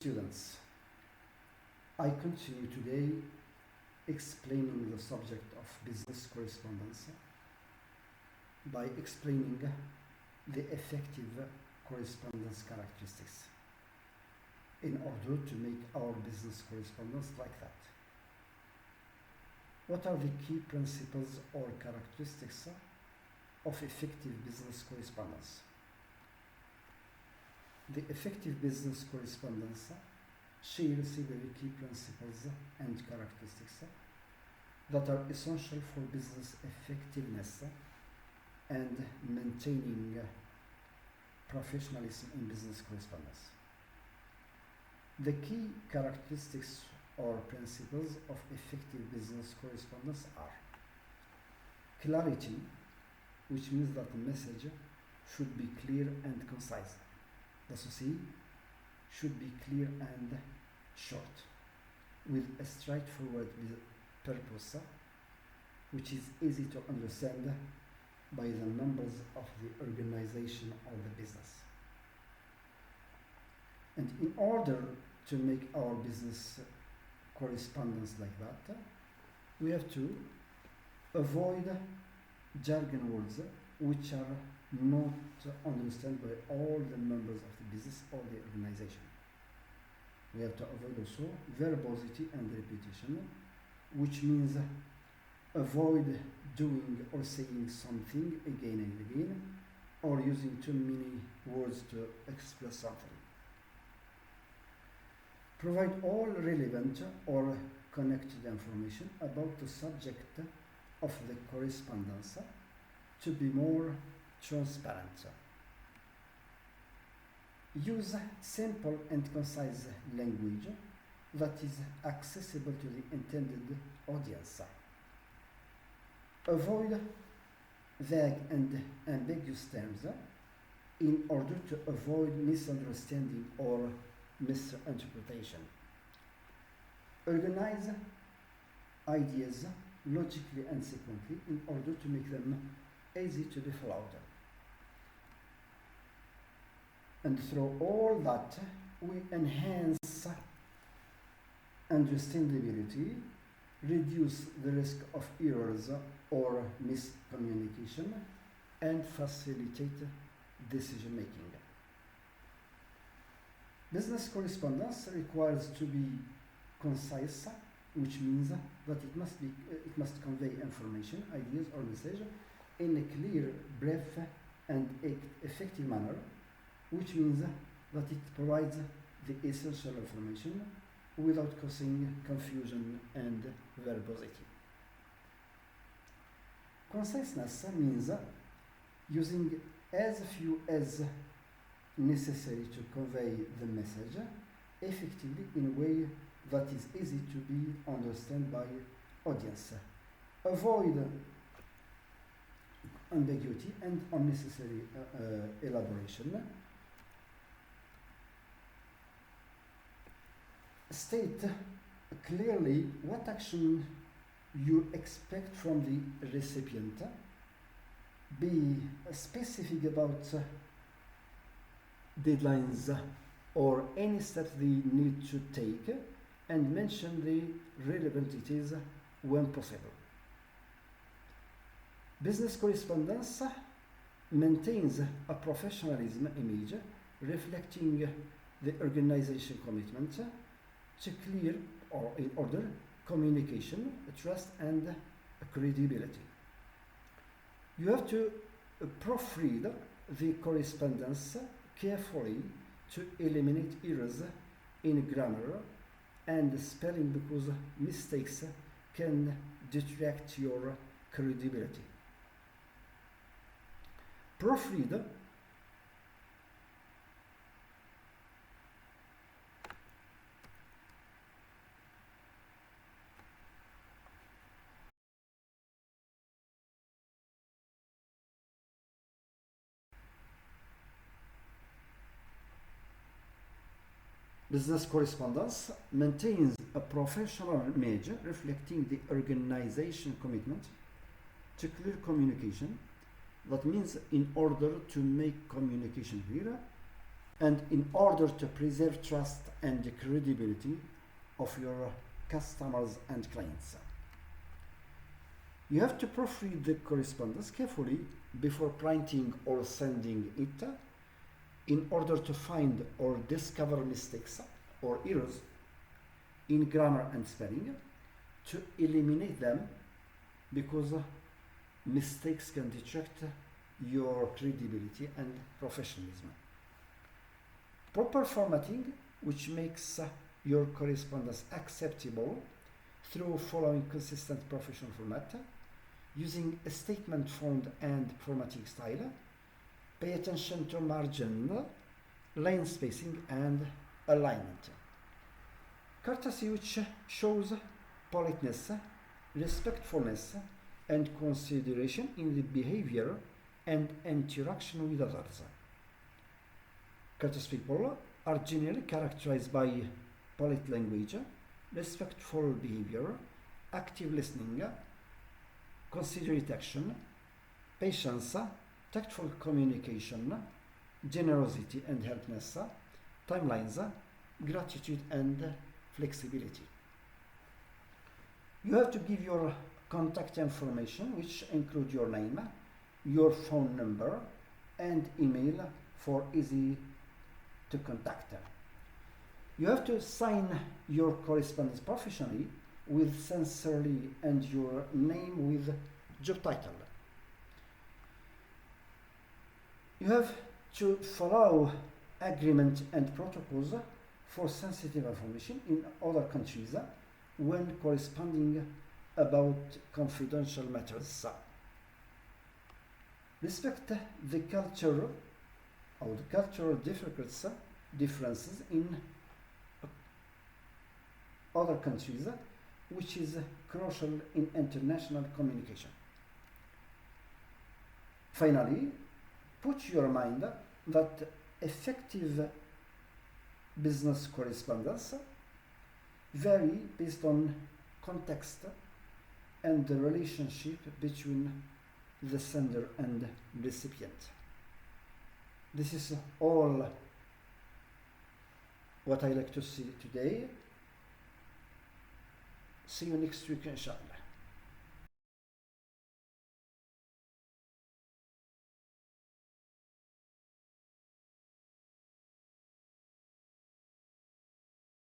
Students, I continue today explaining the subject of business correspondence by explaining the effective correspondence characteristics in order to make our business correspondence like that. What are the key principles or characteristics of effective business correspondence? The effective business correspondence shares several key principles and characteristics that are essential for business effectiveness and maintaining professionalism in business correspondence. The key characteristics or principles of effective business correspondence are clarity, which means that the message should be clear and concise. The associate should be clear and short, with a straightforward purpose, which is easy to understand by the members of the organization or the business. And in order to make our business correspondence like that, we have to avoid jargon words which are not understood by all the members of the business or the organization. We have to avoid also verbosity and repetition, which means avoid doing or saying something again and again, or using too many words to express something. Provide all relevant or connected information about the subject of the correspondence to be more transparent. Use simple and concise language that is accessible to the intended audience. Avoid vague and ambiguous terms in order to avoid misunderstanding or misinterpretation. Organize ideas logically and sequentially in order to make them easy to be followed. And through all that, we enhance understandability, reduce the risk of errors or miscommunication, and facilitate decision making. Business correspondence requires to be concise, which means that it must convey information, ideas, or message in a clear, brief, and effective manner, which means that it provides the essential information without causing confusion and verbosity. Conciseness means using as few as necessary to convey the message effectively in a way that is easy to be understood by audience. Avoid ambiguity and unnecessary elaboration. State clearly what action you expect from the recipient. Be specific about deadlines or any steps they need to take, and mention the relevant details when possible. Business correspondence maintains a professionalism image reflecting the organization commitment to clear or in order communication, trust, and credibility. You have to proofread the correspondence carefully to eliminate errors in grammar and spelling, because mistakes can detract your credibility. Proofread Business correspondence maintains a professional image reflecting the organization commitment to clear communication. That means in order to make communication clear, and in order to preserve trust and the credibility of your customers and clients. You have to proofread the correspondence carefully before printing or sending it in order to find or discover mistakes or errors in grammar and spelling, to eliminate them, because mistakes can detract your credibility and professionalism. Proper formatting, which makes your correspondence acceptable through following consistent professional format, using a statement font and formatting style. Pay attention to margin, line spacing, and alignment. Courtesy, which shows politeness, respectfulness, and consideration in the behavior and interaction with others. Courteous people are generally characterized by polite language, respectful behavior, active listening, considerate action, patience, tactful communication, generosity and helpness, timelines, gratitude and flexibility. You have to give your contact information, which include your name, your phone number, and email for easy to contact. You have to sign your correspondence professionally with sincerely and your name with job title. You have to follow agreement and protocols for sensitive information in other countries when corresponding about confidential matters. Respect the culture or the cultural differences in other countries, which is crucial in international communication. Finally, put your mind that effective business correspondence vary based on context and the relationship between the sender and recipient. This is all what I like to see today. See you next week, inshallah.